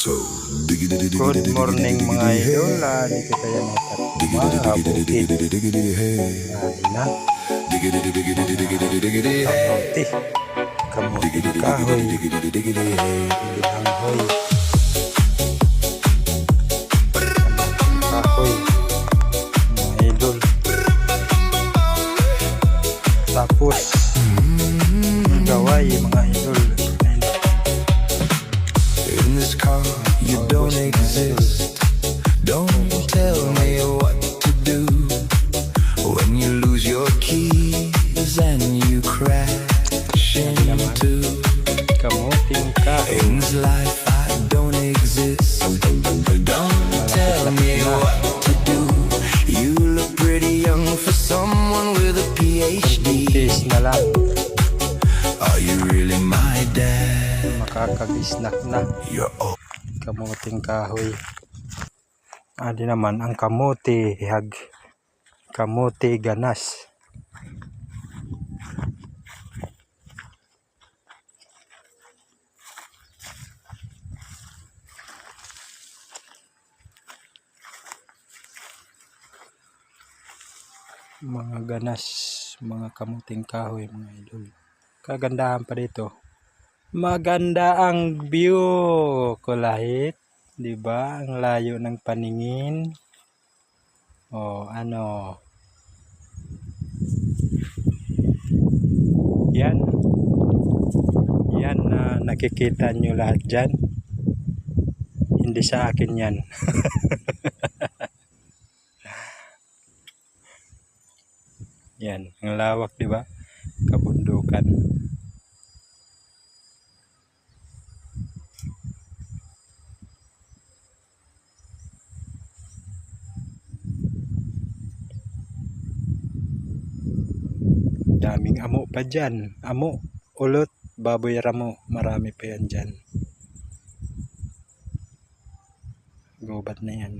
Good morning mga idol. Dito tayo natatumabukid. Na. Kamuti. Kamuti kahoy. Bilanghoy. Kahoy. Mga idol. Tapos gaway mga idol. In this car you don't exist. Don't tell me what to do when you lose your keys and you crash into Kamuting kahoy. in this life I don't exist. Don't tell me what to do. You look pretty young for someone with a PhD. Tis na lang. Are you really my dad? Makakagisnak na. You're old. Kamuting kahoy. Adi naman ang kamuti hag. Kamuti ganas. Mga ganas, mga kamuting kahoy mga idol. Kagandahan pa dito. Maganda ang view, kulahit, 'di ba? Ang layo ng paningin. Oh, ano? Yan. Yan na nakikita nyo lahat diyan. Hindi sa akin 'yan. Yan, ang lawak, 'di ba? Kabundukan. Daming amo pa dyan. Amo, ulot, baboy ramo. Marami pa yan dyan. Gubat na yan.